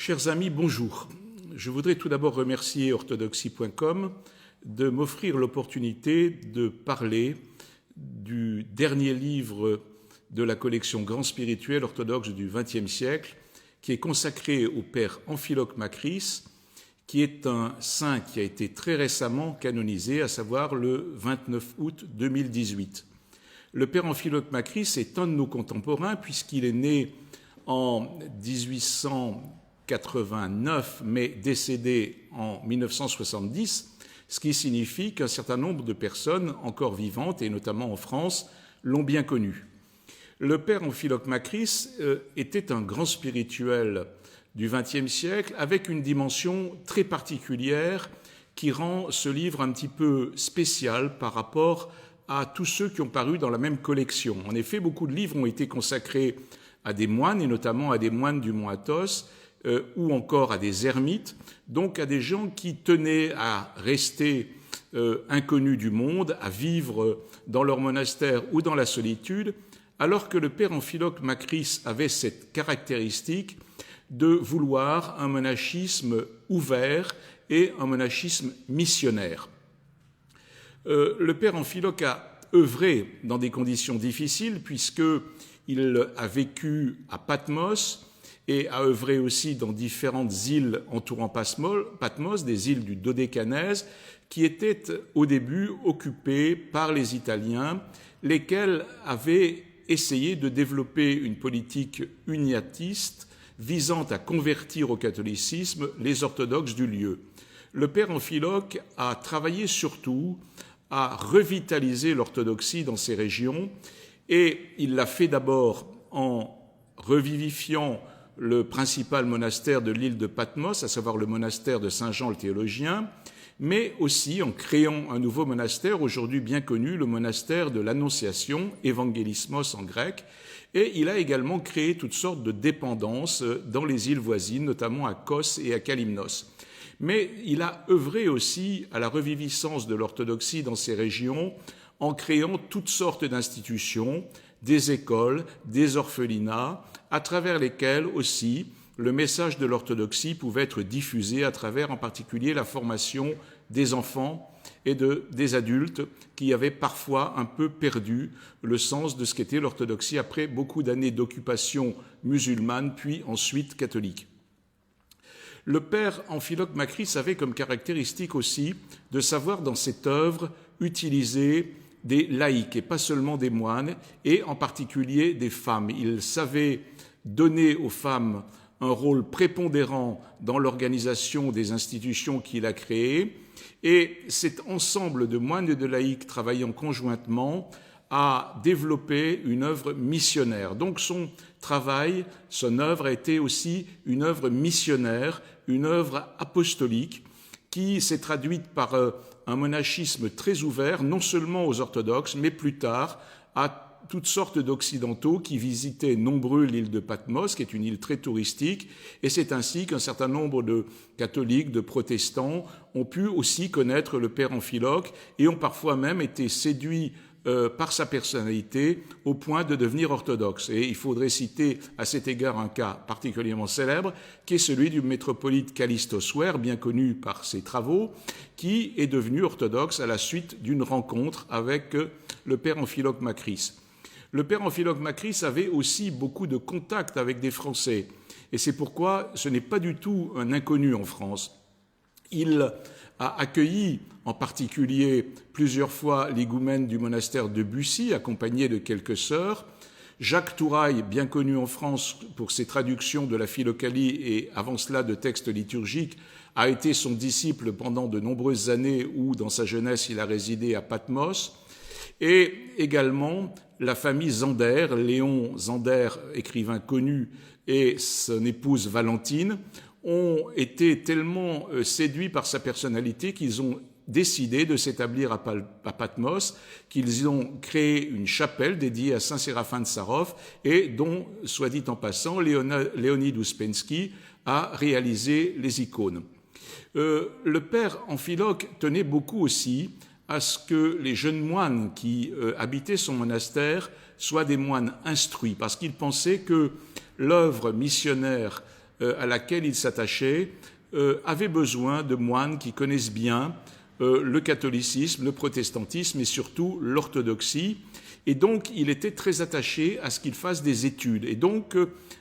Chers amis, bonjour. Je voudrais tout d'abord remercier orthodoxie.com de m'offrir l'opportunité de parler du dernier livre de la collection Grand Spirituel orthodoxe du XXe siècle, qui est consacré au père Amphiloque Macris, qui est un saint qui a été très récemment canonisé, à savoir le 29 août 2018. Le père Amphiloque Macris est un de nos contemporains, puisqu'il est né en 1889, mais décédé en 1970, ce qui signifie qu'un certain nombre de personnes encore vivantes, et notamment en France, l'ont bien connu. Le père Amphiloque Macris était un grand spirituel du XXe siècle avec une dimension très particulière qui rend ce livre un petit peu spécial par rapport à tous ceux qui ont paru dans la même collection. En effet, beaucoup de livres ont été consacrés à des moines, et notamment à des moines du Mont Athos, ou encore à des ermites, donc à des gens qui tenaient à rester inconnus du monde, à vivre dans leur monastère ou dans la solitude, alors que le père Amphiloque Macris avait cette caractéristique de vouloir un monachisme ouvert et un monachisme missionnaire. Le père Amphiloque a œuvré dans des conditions difficiles puisqu'il a vécu à Patmos et a œuvré aussi dans différentes îles entourant Patmos, des îles du Dodécanèse, qui étaient au début occupées par les Italiens, lesquels avaient essayé de développer une politique uniatiste visant à convertir au catholicisme les orthodoxes du lieu. Le père Amphiloque a travaillé surtout à revitaliser l'orthodoxie dans ces régions, et il l'a fait d'abord en revivifiant le principal monastère de l'île de Patmos, à savoir le monastère de Saint Jean le Théologien, mais aussi en créant un nouveau monastère, aujourd'hui bien connu, le monastère de l'Annonciation, Evangelismos en grec, et il a également créé toutes sortes de dépendances dans les îles voisines, notamment à Kos et à Kalymnos. Mais il a œuvré aussi à la reviviscence de l'orthodoxie dans ces régions en créant toutes sortes d'institutions, des écoles, des orphelinats, à travers lesquels aussi le message de l'orthodoxie pouvait être diffusé à travers en particulier la formation des enfants et des adultes qui avaient parfois un peu perdu le sens de ce qu'était l'orthodoxie après beaucoup d'années d'occupation musulmane puis ensuite catholique. Le père Amphiloque Macris avait comme caractéristique aussi de savoir dans cette œuvre utiliser des laïcs et pas seulement des moines, et en particulier des femmes. Il savait donner aux femmes un rôle prépondérant dans l'organisation des institutions qu'il a créées, et cet ensemble de moines et de laïcs travaillant conjointement a développé une œuvre missionnaire. Donc son travail, son œuvre a été aussi une œuvre missionnaire, une œuvre apostolique qui s'est traduite par un monachisme très ouvert, non seulement aux orthodoxes, mais plus tard à toutes sortes d'occidentaux qui visitaient nombreux l'île de Patmos, qui est une île très touristique, et c'est ainsi qu'un certain nombre de catholiques, de protestants ont pu aussi connaître le père Amphiloque et ont parfois même été séduits par sa personnalité au point de devenir orthodoxe. Et il faudrait citer à cet égard un cas particulièrement célèbre, qui est celui du métropolite Kallistos Ware, bien connu par ses travaux, qui est devenu orthodoxe à la suite d'une rencontre avec le père Amphiloque Macris. Le père Amphiloque Macris avait aussi beaucoup de contacts avec des Français, et c'est pourquoi ce n'est pas du tout un inconnu en France. Il a accueilli en particulier plusieurs fois l'égoumène du monastère de Bussy, accompagné de quelques sœurs. Jacques Touraille, bien connu en France pour ses traductions de la Philokalie et avant cela de textes liturgiques, a été son disciple pendant de nombreuses années où, dans sa jeunesse, il a résidé à Patmos. Et également la famille Zander, Léon Zander, écrivain connu, et son épouse Valentine, ont été tellement séduits par sa personnalité qu'ils ont décidé de s'établir à Patmos, qu'ils ont créé une chapelle dédiée à Saint Séraphin de Sarov et dont, soit dit en passant, Léonide Ouspensky a réalisé les icônes. Le père Amphiloque tenait beaucoup aussi à ce que les jeunes moines qui habitaient son monastère soient des moines instruits, parce qu'il pensait que l'œuvre missionnaire à laquelle il s'attachait avait besoin de moines qui connaissent bien le catholicisme, le protestantisme et surtout l'orthodoxie. Et donc, il était très attaché à ce qu'il fasse des études. Et donc,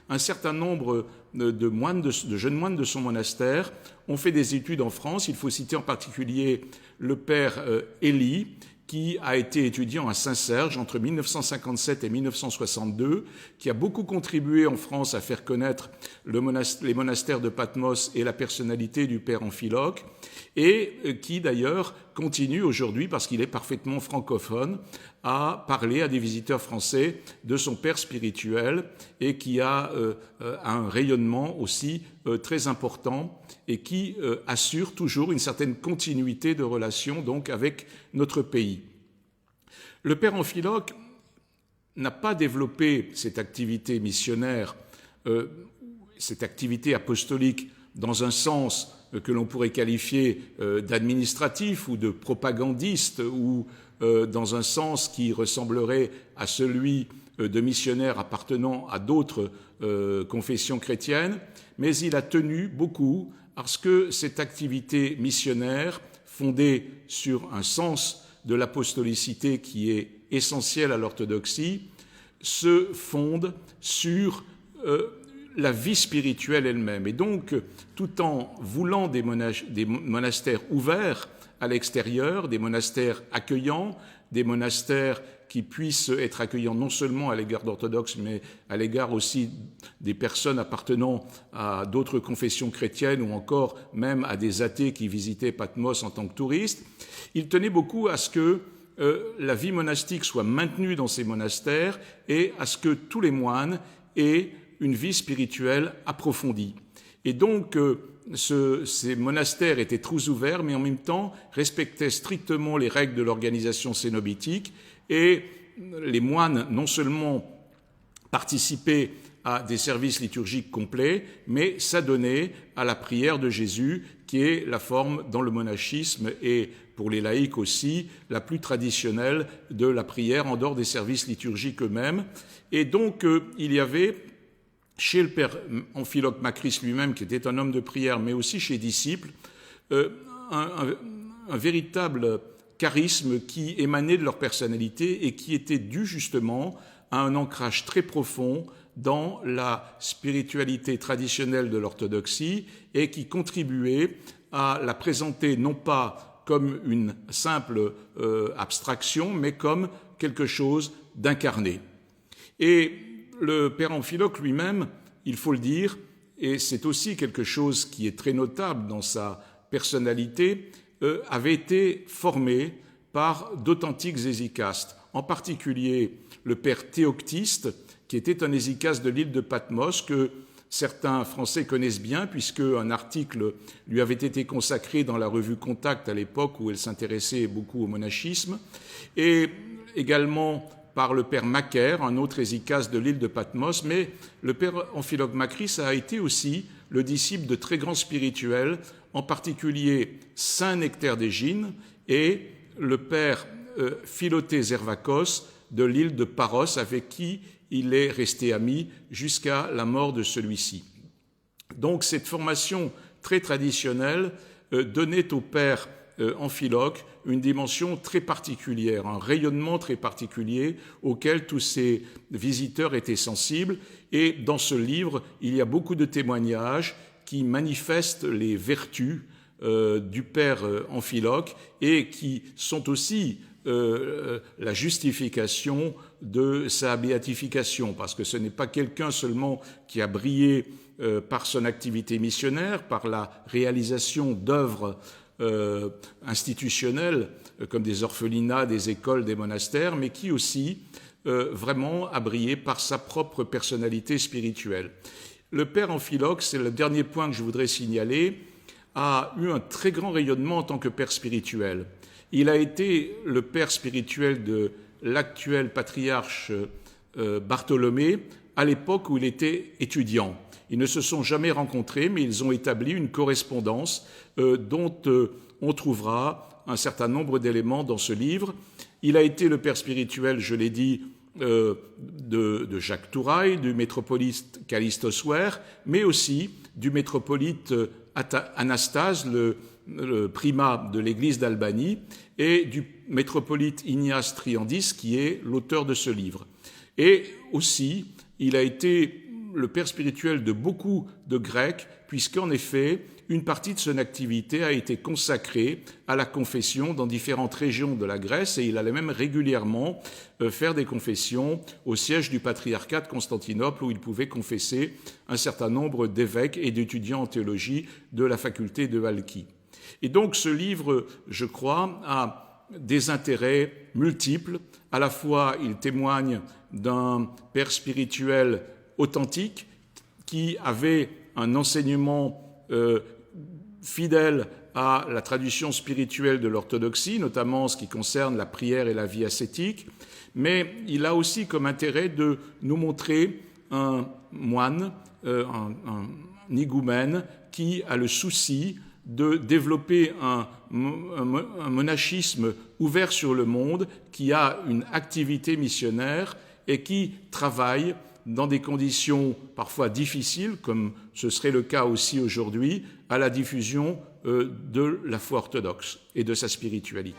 un certain nombre de jeunes moines de son monastère ont fait des études en France. Il faut citer en particulier le père Élie, qui a été étudiant à Saint-Serge entre 1957 et 1962, qui a beaucoup contribué en France à faire connaître les monastères de Patmos et la personnalité du père Amphiloque, et qui d'ailleurs continue aujourd'hui, parce qu'il est parfaitement francophone, à parler à des visiteurs français de son père spirituel, et qui a un rayonnement aussi très important et qui assure toujours une certaine continuité de relations donc avec notre pays. Le père Amphiloque n'a pas développé cette activité missionnaire, cette activité apostolique dans un sens que l'on pourrait qualifier d'administratif ou de propagandiste ou dans un sens qui ressemblerait à celui de missionnaires appartenant à d'autres confessions chrétiennes, mais il a tenu beaucoup à ce que cette activité missionnaire, fondée sur un sens de l'apostolicité qui est essentiel à l'orthodoxie, se fonde sur la vie spirituelle elle-même. Et donc, tout en voulant des monastères ouverts à l'extérieur, des monastères accueillants, des monastères qui puissent être accueillants non seulement à l'égard d'orthodoxes, mais à l'égard aussi des personnes appartenant à d'autres confessions chrétiennes ou encore même à des athées qui visitaient Patmos en tant que touristes, il tenait beaucoup à ce que la vie monastique soit maintenue dans ces monastères et à ce que tous les moines aient une vie spirituelle approfondie. Et donc, ces monastères étaient très ouverts, mais en même temps respectaient strictement les règles de l'organisation cénobitique, et les moines non seulement participaient à des services liturgiques complets, mais s'adonnaient à la prière de Jésus, qui est la forme dans le monachisme et pour les laïcs aussi, la plus traditionnelle de la prière en dehors des services liturgiques eux-mêmes. Et donc, il y avait chez le père Amphiloque Macris lui-même, qui était un homme de prière, mais aussi chez disciples, un véritable charisme qui émanait de leur personnalité et qui était dû justement à un ancrage très profond dans la spiritualité traditionnelle de l'orthodoxie et qui contribuait à la présenter non pas comme une simple abstraction, mais comme quelque chose d'incarné. Et le père Amphiloque lui-même, il faut le dire, et c'est aussi quelque chose qui est très notable dans sa personnalité, avait été formé par d'authentiques hésicastes, en particulier le père Théoctiste, qui était un hésicaste de l'île de Patmos, que certains Français connaissent bien, puisque un article lui avait été consacré dans la revue Contact à l'époque où elle s'intéressait beaucoup au monachisme, et également par le père Macaire, un autre hésicaste de l'île de Patmos, mais le père Amphiloque Macris a été aussi le disciple de très grands spirituels, en particulier saint Nectaire d'Égine et le père Philothée Zervakos de l'île de Paros, avec qui il est resté ami jusqu'à la mort de celui-ci. Donc cette formation très traditionnelle donnait au père Amphiloque une dimension très particulière, un rayonnement très particulier auquel tous ces visiteurs étaient sensibles. Et dans ce livre, il y a beaucoup de témoignages qui manifestent les vertus du père Amphiloque et qui sont aussi la justification de sa béatification, parce que ce n'est pas quelqu'un seulement qui a brillé par son activité missionnaire, par la réalisation d'œuvres institutionnelles comme des orphelinats, des écoles, des monastères, mais qui aussi vraiment a brillé par sa propre personnalité spirituelle. Le père Amphiloque, c'est le dernier point que je voudrais signaler, a eu un très grand rayonnement en tant que père spirituel. Il a été le père spirituel de l'actuel patriarche Bartholomée à l'époque où il était étudiant. Ils ne se sont jamais rencontrés, mais ils ont établi une correspondance dont on trouvera un certain nombre d'éléments dans ce livre. Il a été le père spirituel, je l'ai dit, de Jacques Touraille, du métropolite Kallistos Ware, mais aussi du métropolite Anastase, le primat de l'église d'Albanie, et du métropolite Ignace Triandis, qui est l'auteur de ce livre. Et aussi, il a été le père spirituel de beaucoup de Grecs, puisqu'en effet, une partie de son activité a été consacrée à la confession dans différentes régions de la Grèce, et il allait même régulièrement faire des confessions au siège du patriarcat de Constantinople, où il pouvait confesser un certain nombre d'évêques et d'étudiants en théologie de la faculté de Halki. Et donc ce livre, je crois, a des intérêts multiples. À la fois, il témoigne d'un père spirituel authentique qui avait un enseignement fidèle à la tradition spirituelle de l'orthodoxie, notamment en ce qui concerne la prière et la vie ascétique, mais il a aussi comme intérêt de nous montrer un moine, un higoumène qui a le souci de développer un monachisme ouvert sur le monde, qui a une activité missionnaire et qui travaille dans des conditions parfois difficiles, comme ce serait le cas aussi aujourd'hui, à la diffusion de la foi orthodoxe et de sa spiritualité.